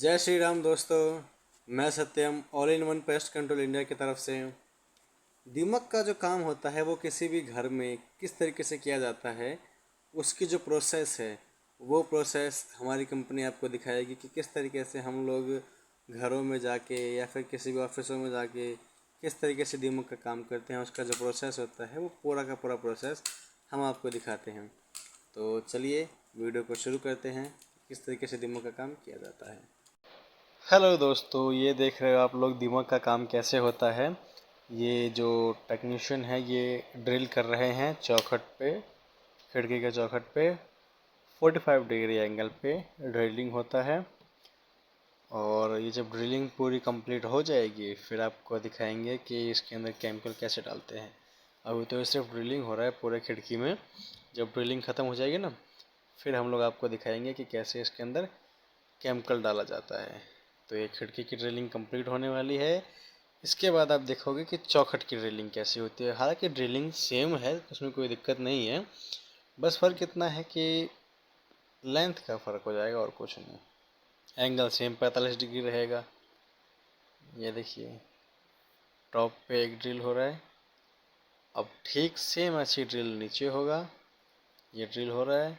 जय श्री राम दोस्तों। मैं Satyam all in one pest control India की तरफ से। दीमक का जो काम होता है वो किसी भी घर में किस तरीके से किया जाता है, उसकी जो प्रोसेस है वो प्रोसेस हमारी कंपनी आपको दिखाएगी कि किस तरीके से हम लोग घरों में जाके या फिर किसी भी ऑफिसों में जाके किस तरीके से दीमक का काम करते हैं। उसका जो प्रोसेस होता है वो पूरा का पूरा प्रोसेस हम आपको दिखाते हैं। तो चलिए वीडियो को शुरू करते हैं, किस तरीके से दीमक का काम किया जाता है। हेलो दोस्तों, ये देख रहे हो आप लोग दीमक का काम कैसे होता है। ये जो टेक्नीशियन है ये ड्रिल कर रहे हैं चौखट पे, खिड़की के चौखट पे 45 डिग्री एंगल पे ड्रिलिंग होता है। और ये जब ड्रिलिंग पूरी कंप्लीट हो जाएगी फिर आपको दिखाएंगे कि इसके अंदर केमिकल कैसे डालते हैं। अभी तो ये सिर्फ ड्रिलिंग हो रहा है पूरे खिड़की में। जब ड्रिलिंग ख़त्म हो जाएगी ना फिर हम लोग आपको दिखाएंगे कि कैसे इसके अंदर केमिकल डाला जाता है। तो ये खिड़की की ड्रिलिंग कंप्लीट होने वाली है। इसके बाद आप देखोगे कि चौखट की ड्रिलिंग कैसी होती है। हालांकि ड्रिलिंग सेम है, उसमें कोई दिक्कत नहीं है, बस फ़र्क इतना है कि लेंथ का फ़र्क हो जाएगा और कुछ नहीं। एंगल सेम 45 डिग्री रहेगा। ये देखिए टॉप पे एक ड्रिल हो रहा है। अब ठीक सेम ऐसी ड्रिल नीचे होगा। ये ड्रिल हो रहा है,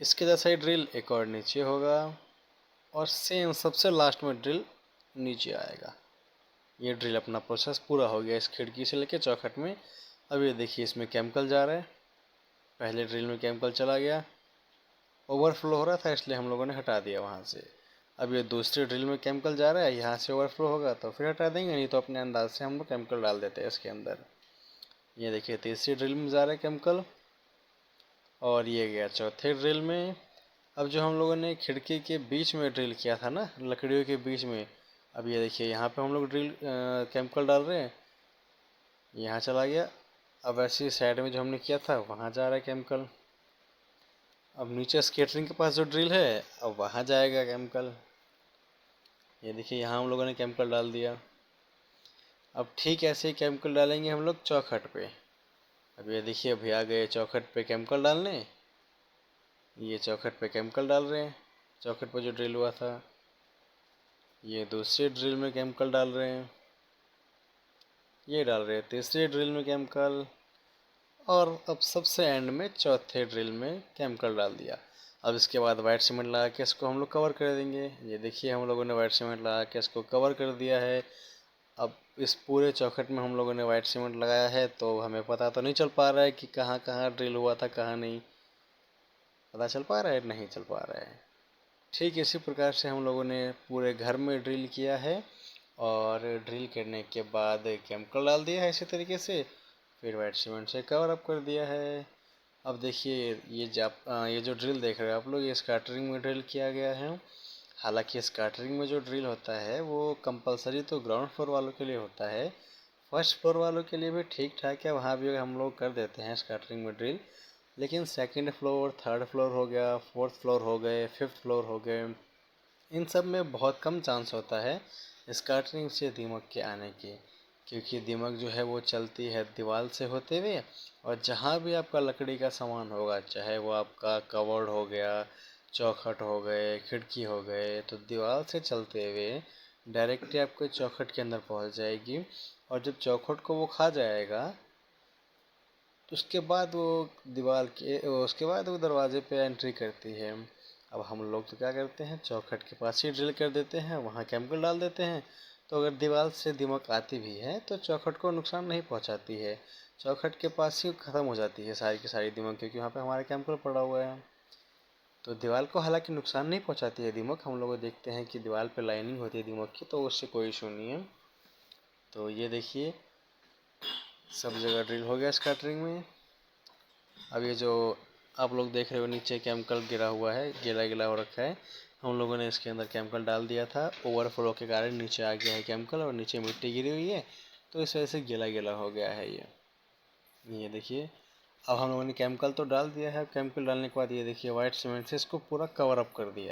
इसके जैसा ही ड्रिल एक और नीचे होगा और सेम सबसे लास्ट में ड्रिल नीचे आएगा। ये ड्रिल अपना प्रोसेस पूरा हो गया इस खिड़की से लेके चौखट में। अब ये देखिए इसमें केमिकल जा रहा है। पहले ड्रिल में केमिकल चला गया, ओवरफ्लो हो रहा था इसलिए हम लोगों ने हटा दिया वहाँ से। अब ये दूसरे ड्रिल में केमिकल जा रहा है, यहाँ से ओवरफ्लो होगा तो फिर हटा देंगे, नहीं तो अपने अंदाज से हम लोग केमिकल डाल देते हैं इसके अंदर। ये देखिए तीसरी ड्रिल में जा रहा है केमिकल और ये गया चौथे ड्रिल में। अब जो हम लोगों ने खिड़की के बीच में ड्रिल किया था ना, लकड़ियों के बीच में, अब ये देखिए यहाँ पे हम लोग ड्रिल केमिकल डाल रहे हैं। यहाँ चला गया। अब ऐसी साइड में जो हमने किया था वहाँ जा रहा है केमिकल। अब नीचे स्केटरिंग के पास जो ड्रिल है अब वहाँ जाएगा केमिकल। ये देखिए यहाँ हम लोगों ने केमिकल डाल दिया। अब ठीक ऐसे ही केमिकल डालेंगे हम लोग चौखट पे। अब ये देखिए अभी आ गए चौखट पे केमिकल डालने। ये चौखट पे केमिकल डाल रहे हैं, चौखट पे जो ड्रिल हुआ था। ये दूसरे ड्रिल में केमिकल डाल रहे हैं, ये डाल रहे हैं तीसरे ड्रिल में केमिकल, और अब सबसे एंड में चौथे ड्रिल में केमिकल डाल दिया। अब इसके बाद वाइट सीमेंट लगा के इसको हम लोग कवर कर देंगे। ये देखिए हम लोगों ने वाइट सीमेंट लगा के इसको कवर कर दिया है। अब इस पूरे चौखट में हम लोगों ने वाइट सीमेंट लगाया है तो हमें पता तो नहीं चल पा रहा है कि कहाँ कहाँ ड्रिल हुआ था, कहाँ नहीं। पता चल पा रहा है? नहीं चल पा रहा है। ठीक इसी प्रकार से हम लोगों ने पूरे घर में ड्रिल किया है और ड्रिल करने के बाद केमिकल डाल दिया है इसी तरीके से, फिर वाइट सीमेंट से कवर अप कर दिया है। अब देखिए ये जो ड्रिल देख रहे हो आप लोग, ये स्कैटरिंग में ड्रिल किया गया है। हालांकि स्कैटरिंग में जो ड्रिल होता है वो कंपलसरी तो ग्राउंड फ्लोर वालों के लिए होता है, फर्स्ट फ्लोर वालों के लिए भी ठीक ठाक है, वहाँ भी हम लोग कर देते हैं स्कैटरिंग में ड्रिल। लेकिन सेकंड फ्लोर, थर्ड फ्लोर हो गया, फोर्थ फ्लोर हो गए, फिफ्थ फ्लोर हो गए, इन सब में बहुत कम चांस होता है स्कैटरिंग से दीमक के आने की। क्योंकि दीमक जो है वो चलती है दीवार से होते हुए, और जहाँ भी आपका लकड़ी का सामान होगा, चाहे वो आपका कवर्ड हो गया, चौखट हो गए, खिड़की हो गए, तो दीवार से चलते हुए डायरेक्टली आपके चौखट के अंदर पहुँच जाएगी। और जब चौखट को वो खा जाएगा तो उसके बाद वो दरवाजे पे एंट्री करती है। अब हम लोग तो क्या करते हैं, चौखट के पास ही ड्रिल कर देते हैं, वहाँ केमिकल डाल देते हैं। तो अगर दीवार से दीमक आती भी है तो चौखट को नुकसान नहीं पहुँचाती है, चौखट के पास ही ख़त्म हो जाती है सारी की सारी दीमक, क्योंकि वहाँ पे हमारा केमिकल पड़ा हुआ है। तो दीवार को हालांकि नुकसान नहीं पहुँचाती है दीमक। हम लोग देखते हैं कि दीवार पे लाइनिंग होती है दीमक की, तो उससे कोई इशू नहीं है। तो ये देखिए सब जगह ड्रिल हो गया स्कैटरिंग में। अब ये जो आप लोग देख रहे हो नीचे केमिकल गिरा हुआ है, गीला गीला हो रखा है, हम लोगों ने इसके अंदर केमिकल डाल दिया था। ओवरफ्लो के कारण नीचे आ गया है केमिकल और नीचे मिट्टी गिरी हुई है, तो इस वजह से गीला गीला हो गया है ये देखिए। अब हम लोगों ने केमिकल तो डाल दिया है, केमिकल डालने के बाद ये देखिए वाइट सीमेंट से इसको पूरा कवर अप कर दिया।